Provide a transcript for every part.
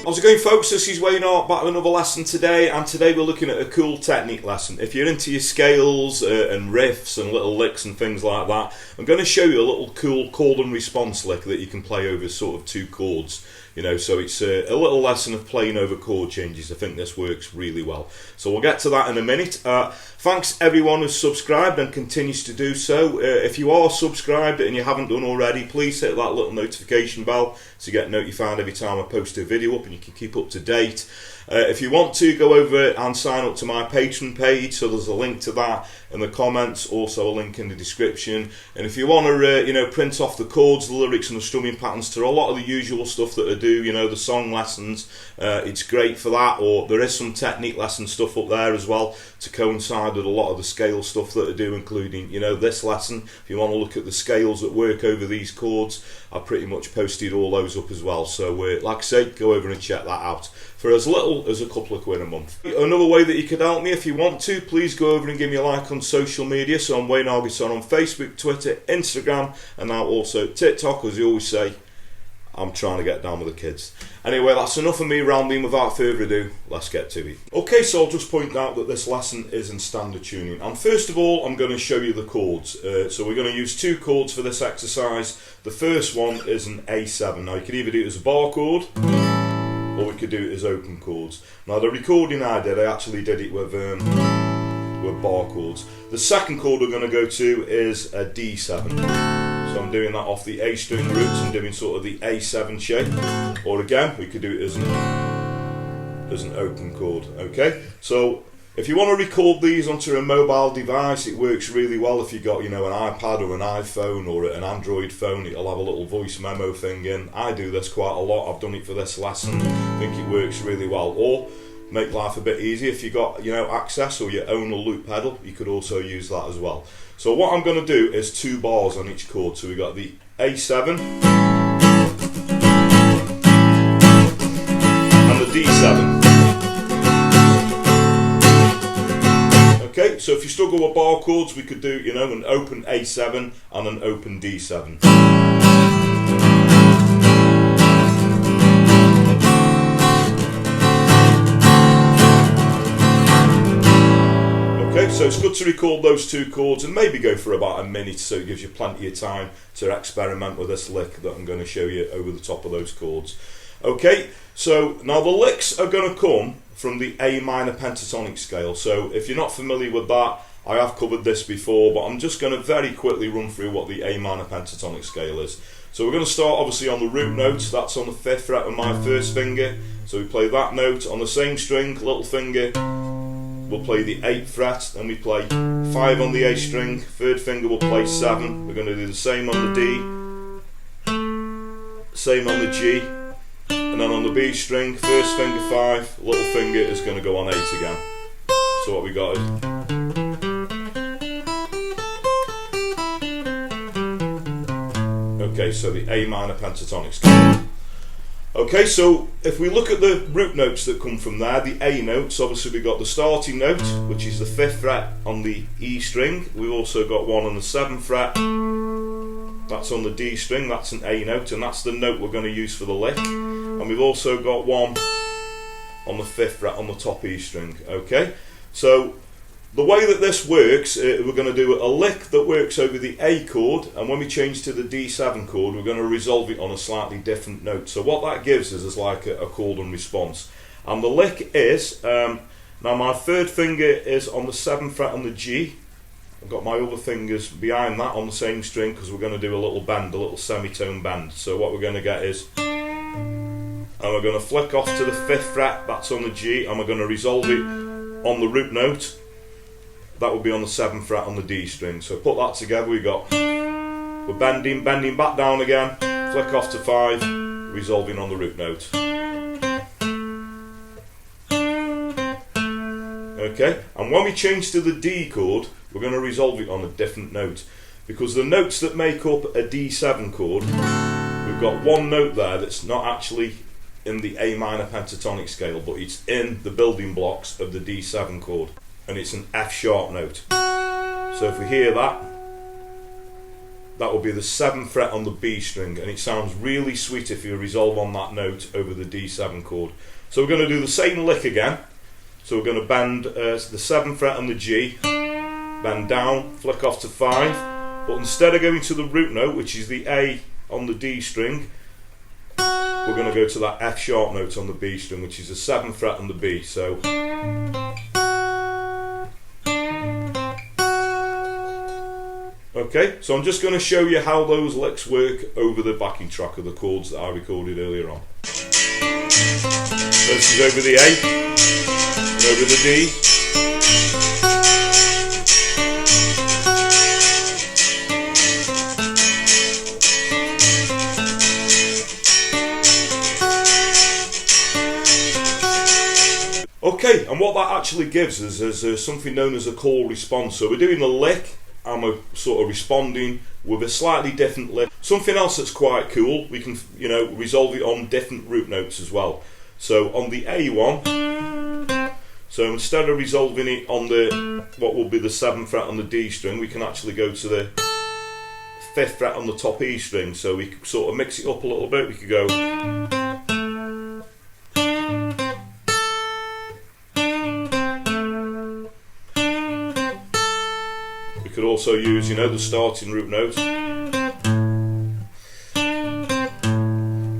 How's it going, folks? This is Wayne Art back with another lesson today, and today we're looking at a cool technique lesson. If you're into your scales and riffs and little licks and things like that, I'm going to show you a little cool chord and response lick that you can play over sort of two chords. You know, so it's a little lesson of playing over chord changes. I think this works really well. So we'll get to that in a minute. Thanks everyone who's subscribed and continues to do so. If you are subscribed and you haven't done already, please hit that little notification bell to get notified every time I post a video up and you can keep up to date. If you want to, go over and sign up to my Patreon page, so there's a link to that in the comments, also a link in the description. And if you want to print off the chords, the lyrics and the strumming patterns to a lot of the usual stuff that I do, you know, the song lessons, it's great for that. Or there is some technique lesson stuff up there as well to coincide with a lot of the scale stuff that I do, including, you know, this lesson. If you want to look at the scales that work over these chords, I've pretty much posted all those up as well. So like I say, go over and check that out for as little as a couple of quid a month. Another way that you could help me, if you want to, please go over and give me a like on social media. So I'm Wayne Argison on Facebook, Twitter, Instagram, and now also TikTok. As you always say, I'm trying to get down with the kids. Anyway, that's enough of me rambling. Without further ado, let's get to it. Okay, so I'll just point out that this lesson is in standard tuning. And first of all, I'm going to show you the chords. So we're going to use two chords for this exercise. The first one is an A7. Now you could either do it as a bar chord, or we could do it as open chords. Now the recording I did, I actually did it with bar chords. The second chord we're going to go to is a D7. So I'm doing that off the A string roots and doing sort of the A7 shape. Or again, we could do it as an open chord. Okay, so if you want to record these onto a mobile device, it works really well. If you've got, you know, an iPad or an iPhone or an Android phone, it'll have a little voice memo thing in. I do this quite a lot. I've done it for this lesson. I think it works really well. Or make life a bit easier, if you've got, you know, access or you own a loop pedal, you could also use that as well. So what I'm going to do is two bars on each chord. So we've got the A7 and the D7. Okay, so if you struggle with bar chords, we could do, you know, an open A7 and an open D7. Okay, so it's good to record those two chords and maybe go for about a minute, so it gives you plenty of time to experiment with this lick that I'm going to show you over the top of those chords. Okay, so now the licks are going to come from the A minor pentatonic scale. So if you're not familiar with that, I have covered this before, but I'm just going to very quickly run through what the A minor pentatonic scale is. So we're going to start obviously on the root note. That's on the 5th fret of my first finger. So we play that note on the same string, little finger. We'll play the 8th fret, then we play 5 on the A string, 3rd finger will play 7. We're going to do the same on the D, same on the G, and then on the B string, 1st finger 5, little finger is going to go on 8 again. So what we got is, okay, so the A minor pentatonic scale. Okay, so if we look at the root notes that come from there, the A notes, obviously we've got the starting note, which is the 5th fret on the E string. We've also got one on the 7th fret, that's on the D string, that's an A note, and that's the note we're going to use for the lick. And we've also got one on the 5th fret on the top E string. Okay, so the way that this works, we're going to do a lick that works over the A chord, and when we change to the D7 chord, we're going to resolve it on a slightly different note. So what that gives us is like a chord and response. And the lick is, now my 3rd finger is on the 7th fret on the G. I've got my other fingers behind that on the same string because we're going to do a little bend, a little semitone bend. So what we're going to get is, and we're going to flick off to the 5th fret, that's on the G, and we're going to resolve it on the root note. That would be on the 7th fret on the D string. So put that together, we're bending back down again, flick off to 5, resolving on the root note. Okay, and when we change to the D chord, we're going to resolve it on a different note, because the notes that make up a D7 chord, we've got one note there that's not actually in the A minor pentatonic scale, but it's in the building blocks of the D7 chord, and it's an F sharp note. So if we hear that, that will be the 7th fret on the B string, and it sounds really sweet if you resolve on that note over the D7 chord. So we're going to do the same lick again. So we're going to bend the 7th fret on the G, bend down, flick off to 5, but instead of going to the root note, which is the A on the D string, we're going to go to that F sharp note on the B string, which is the 7th fret on the B. So okay, so I'm just going to show you how those licks work over the backing track of the chords that I recorded earlier on. This is over the A and over the D. Okay, and what that actually gives us is something known as a call response. So we're doing the lick, and we're sort of responding with a slightly different lick. Something else that's quite cool, we can, resolve it on different root notes as well. So on the A one, so instead of resolving it on the what will be the 7th fret on the D string, we can actually go to the 5th fret on the top E string. So we can sort of mix it up a little bit. We could go. We could also use, the starting root note.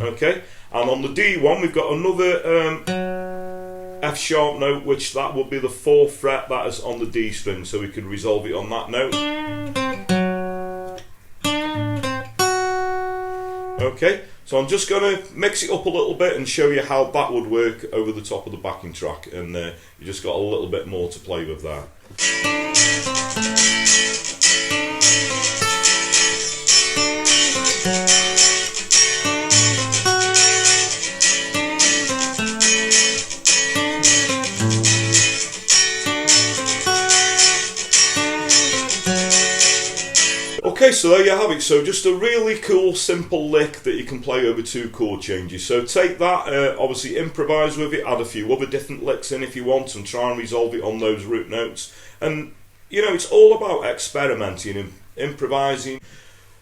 Okay, and on the D1 we've got another F sharp note, which that would be the 4th fret that is on the D string, so we could resolve it on that note. Okay, so I'm just going to mix it up a little bit and show you how that would work over the top of the backing track, and you just got a little bit more to play with there. Okay, so there you have it. So just a really cool, simple lick that you can play over 2 chord changes. So take that, obviously improvise with it, add a few other different licks in if you want, and try and resolve it on those root notes. And, it's all about experimenting and improvising.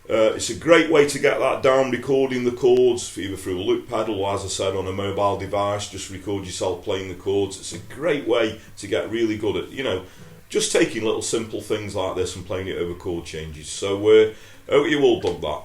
It's a great way to get that down, recording the chords, either through a loop pedal or, as I said, on a mobile device. Just record yourself playing the chords. It's a great way to get really good at, just taking little simple things like this and playing it over chord changes. So hope you all dug that.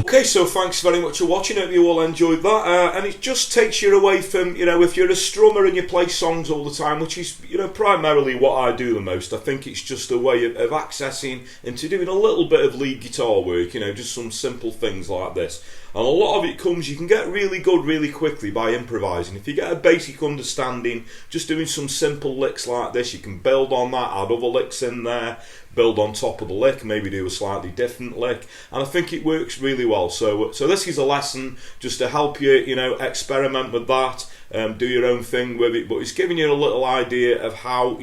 Okay, so thanks very much for watching. Hope you all enjoyed that. And it just takes you away from, if you're a strummer and you play songs all the time, which is, primarily what I do the most. I think it's just a way of accessing into doing a little bit of lead guitar work, just some simple things like this. And a lot of it comes, you can get really good really quickly by improvising. If you get a basic understanding, just doing some simple licks like this, you can build on that, add other licks in there, build on top of the lick, maybe do a slightly different lick, and I think it works really well. So this is a lesson just to help you, experiment with that, do your own thing with it, but it's giving you a little idea of how,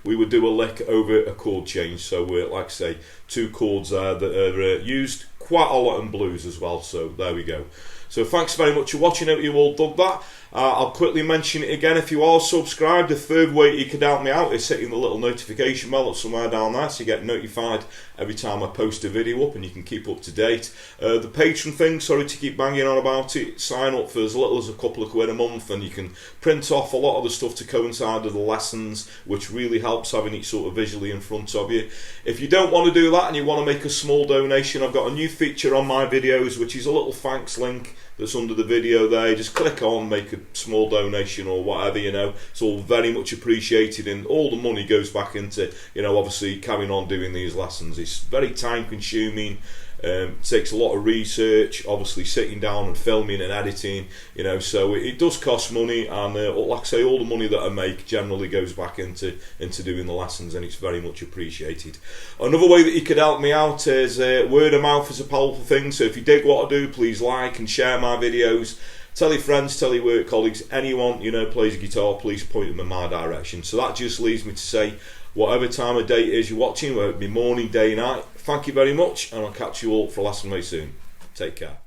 we would do a lick over a chord change. So we're, like I say, 2 chords there that are used quite a lot in blues as well. So there we go. So thanks very much for watching. Hope you all dug that. I'll quickly mention it again. If you are subscribed, the third way you can help me out is hitting the little notification bell that's somewhere down there, so you get notified every time I post a video up and you can keep up to date. The Patreon thing, sorry to keep banging on about it, sign up for as little as a couple of quid a month and you can print off a lot of the stuff to coincide with the lessons, which really helps having it sort of visually in front of you. If you don't want to do that and you want to make a small donation, I've got a new feature on my videos, which is a little thanks link that's under the video there. Just click on, make a small donation or whatever, it's all very much appreciated, and all the money goes back into, obviously carrying on doing these lessons. It's very time consuming, takes a lot of research, obviously sitting down and filming and editing, so it does cost money, and like I say, all the money that I make generally goes back into doing the lessons, and it's very much appreciated. Another way that you could help me out is word of mouth is a powerful thing, so if you dig what I do, please like and share my videos. Tell your friends, tell your work colleagues, anyone you know plays a guitar, please point them in my direction. So that just leaves me to say, whatever time of day it is you're watching, whether it be morning, day, night, thank you very much, and I'll catch you all for a lesson very soon. Take care.